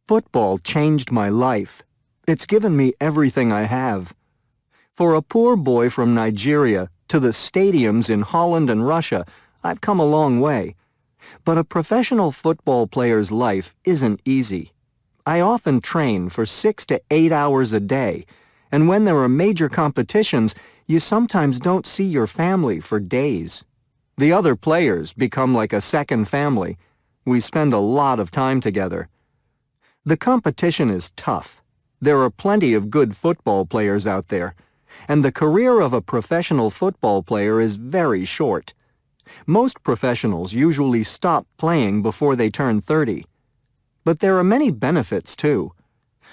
Football changed my life. It's given me everything I have. For a poor boy from Nigeria to the stadiums in Holland and Russia, I've come a long way. But a professional football player's life isn't easy. I often train for 6 to 8 hours a day, and when there are major competitions, you sometimes don't see your family for days. The other players become like a second family. We spend a lot of time together. The competition is tough. There are plenty of good football players out there, and the career of a professional football player is very short. Most professionals usually stop playing before they turn 30. But there are many benefits, too.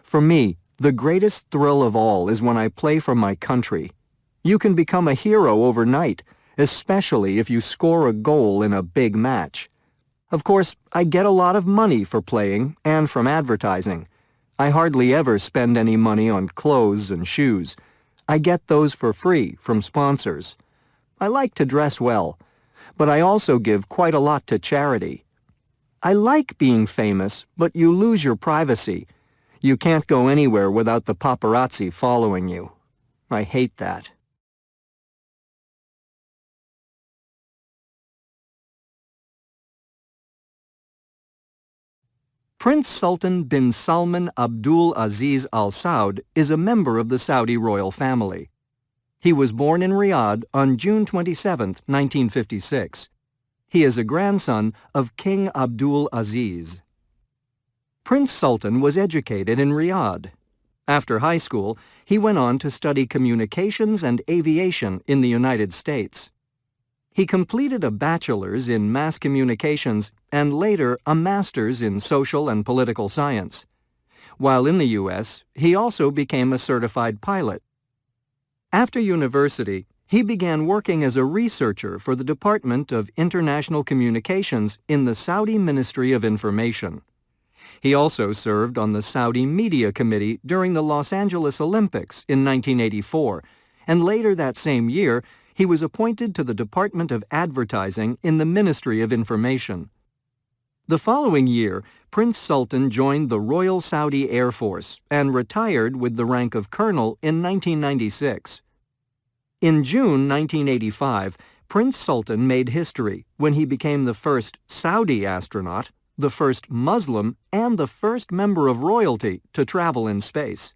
For me, the greatest thrill of all is when I play for my country. You can become a hero overnight, especially if you score a goal in a big match. Of course, I get a lot of money for playing and from advertising. I hardly ever spend any money on clothes and shoes. I get those for free from sponsors. I like to dress well, but I also give quite a lot to charity. I like being famous, but you lose your privacy. You can't go anywhere without the paparazzi following you. I hate that. Prince Sultan bin Salman Abdul Aziz Al Saud is a member of the Saudi royal family. He was born in Riyadh on June 27, 1956. He is a grandson of King Abdul Aziz. Prince Sultan was educated in Riyadh. After high school, he went on to study communications and aviation in the United States. He completed a bachelor's in mass communications and later a master's in social and political science. While in the U.S., he also became a certified pilot. After university, he began working as a researcher for the Department of International Communications in the Saudi Ministry of Information. He also served on the Saudi Media Committee during the Los Angeles Olympics in 1984, and later that same year, he was appointed to the Department of Advertising in the Ministry of Information. The following year, Prince Sultan joined the Royal Saudi Air Force and retired with the rank of colonel in 1996. In June 1985, Prince Sultan made history when he became the first Saudi astronaut, the first Muslim, and the first member of royalty to travel in space.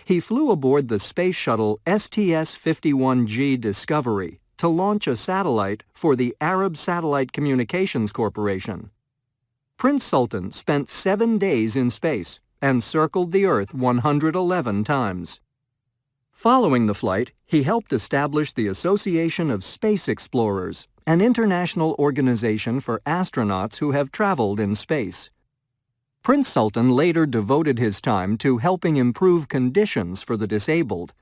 He flew aboard the space shuttle STS-51G Discovery to launch a satellite for the Arab Satellite Communications Corporation. Prince Sultan spent 7 days in space and circled the Earth 111 times. Following the flight, he helped establish the Association of Space Explorers, an international organization for astronauts who have traveled in space. Prince Sultan later devoted his time to helping improve conditions for the disabled.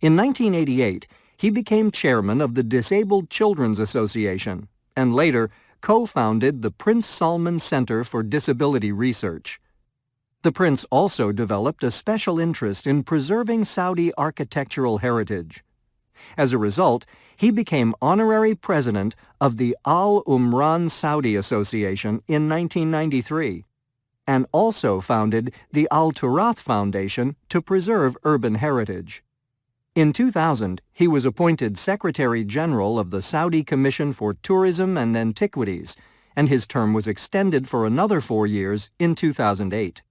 In 1988, he became chairman of the Disabled Children's Association and later co-founded the Prince Salman Center for Disability Research. The prince also developed a special interest in preserving Saudi architectural heritage. As a result, he became honorary president of the Al Umran Saudi Association in 1993. And also founded the Al Turath Foundation to preserve urban heritage. In 2000, he was appointed Secretary General of the Saudi Commission for Tourism and Antiquities, and his term was extended for another 4 years in 2008.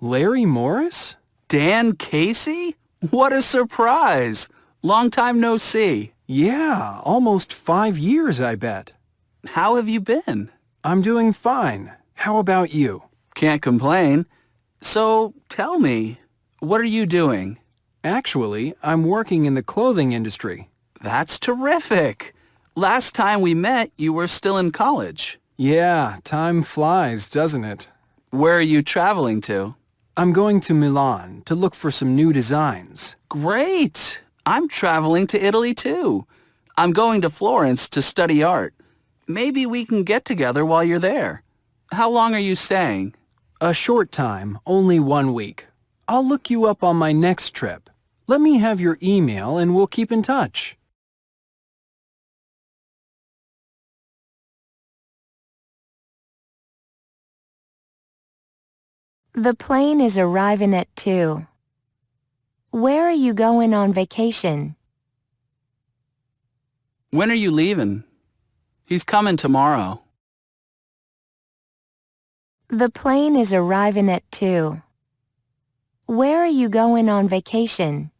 Larry Morris? Dan Casey? What a surprise! Long time no see. Yeah, almost 5 years, I bet. How have you been? I'm doing fine. How about you? Can't complain. So, tell me, what are you doing? Actually, I'm working in the clothing industry. That's terrific. Last time we met, you were still in college. Yeah, time flies, doesn't it? Where are you traveling to? I'm going to Milan to look for some new designs. Great! I'm traveling to Italy too. I'm going to Florence to study art. Maybe we can get together while you're there. How long are you staying? A short time, only 1 week. I'll look you up on my next trip. Let me have your email and we'll keep in touch. The plane is arriving at 2. Where are you going on vacation? When are you leaving? He's coming tomorrow. The plane is arriving at 2. Where are you going on vacation?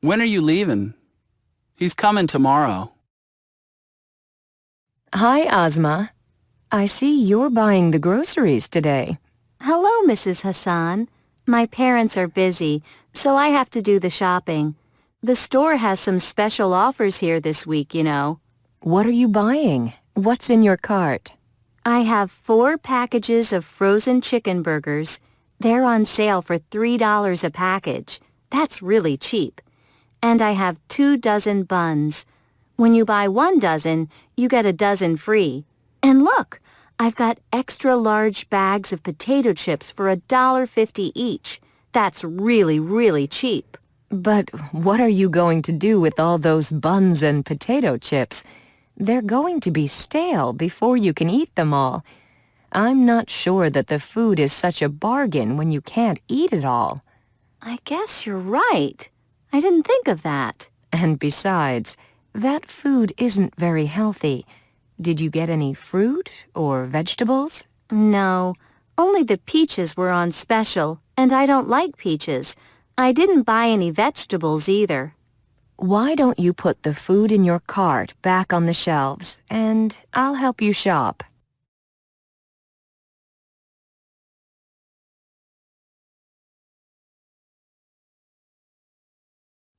When are you leaving? He's coming tomorrow. Hi, Ozma. I see you're buying the groceries today. Hello, Mrs. Hassan. My parents are busy, so I have to do the shopping. The store has some special offers here this week, you know. What are you buying? What's in your cart? I have 4 packages of frozen chicken burgers. They're on sale for $3 a package. That's really cheap. And I have 2 dozen buns. When you buy 1 dozen, you get a dozen free. And look, I've got extra large bags of potato chips for $1.50 each. That's really, really cheap. But what are you going to do with all those buns and potato chips? They're going to be stale before you can eat them all. I'm not sure that the food is such a bargain when you can't eat it all. I guess you're right. I didn't think of that. And besides, that food isn't very healthy. Did you get any fruit or vegetables? No, only the peaches were on special, and I don't like peaches. I didn't buy any vegetables either. Why don't you put the food in your cart back on the shelves, and I'll help you shop.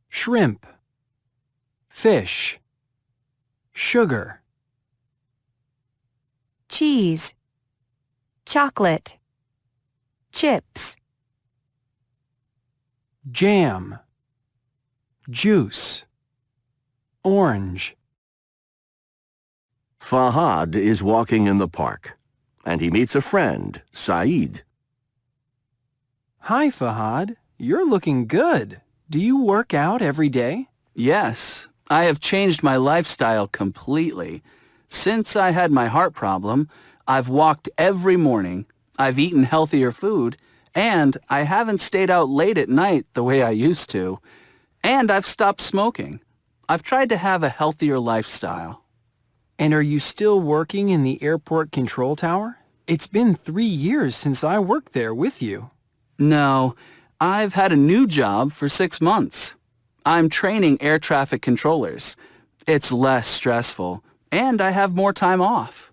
Shrimp, fish, sugar, Cheese, chocolate, chips, jam, juice, orange. Fahad is walking in the park, and he meets a friend, Saeed. Hi, Fahad. You're looking good. Do you work out every day? Yes, I have changed my lifestyle completely. Since I had my heart problem, I've walked every morning, I've eaten healthier food, and I haven't stayed out late at night the way I used to. And I've stopped smoking. I've tried to have a healthier lifestyle. And are you still working in the airport control tower? It's been 3 years since I worked there with you. No, I've had a new job for 6 months. I'm training air traffic controllers. It's less stressful, and I have more time off.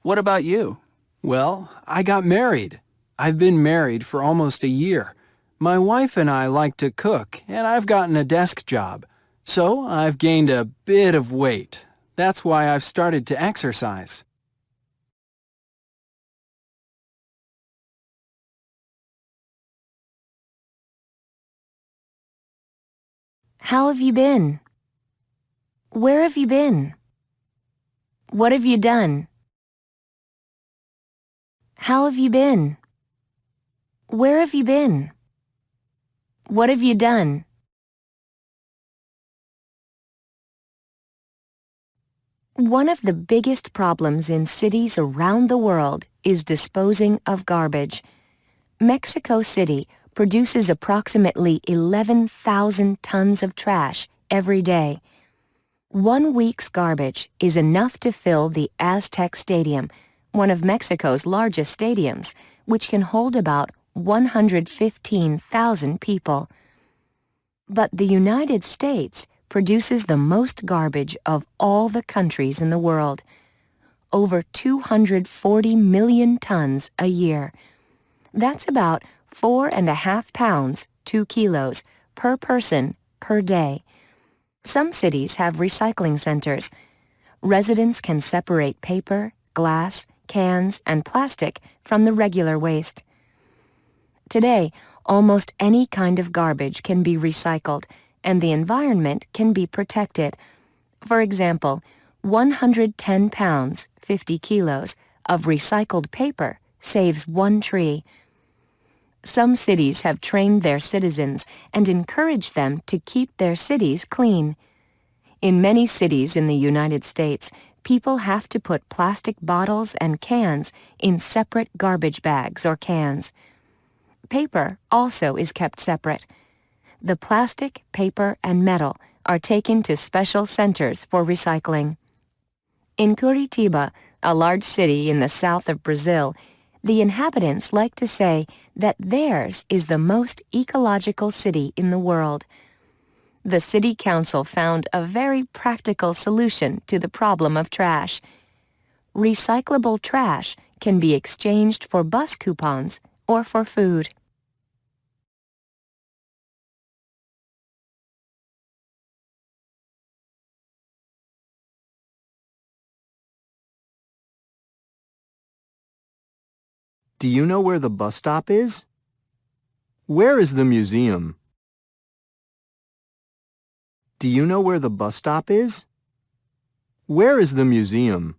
What about you? Well, I got married. I've been married for almost a year. My wife and I like to cook, and I've gotten a desk job. So I've gained a bit of weight. That's why I've started to exercise. How have you been? Where have you been? What have you done? How have you been? Where have you been? What have you done? One of the biggest problems in cities around the world is disposing of garbage. Mexico City produces approximately 11,000 tons of trash every day. 1 week's garbage is enough to fill the Aztec Stadium, one of Mexico's largest stadiums, which can hold about 115,000 people. But the United States produces the most garbage of all the countries in the world, over 240 million tons a year. That's about 4.5 pounds, 2 kilos, per person per day. Some cities have recycling centers. Residents can separate paper, glass, cans, and plastic from the regular waste. Today, almost any kind of garbage can be recycled, and the environment can be protected. For example, 110 pounds, 50 kilos, of recycled paper saves 1 tree. Some cities have trained their citizens and encouraged them to keep their cities clean. In many cities in the United States, people have to put plastic bottles and cans in separate garbage bags or cans. Paper also is kept separate. The plastic, paper, and metal are taken to special centers for recycling. In Curitiba, a large city in the south of Brazil, the inhabitants like to say that theirs is the most ecological city in the world. The city council found a very practical solution to the problem of trash. Recyclable trash can be exchanged for bus coupons or for food. Do you know where the bus stop is? Where is the museum? Do you know where the bus stop is? Where is the museum?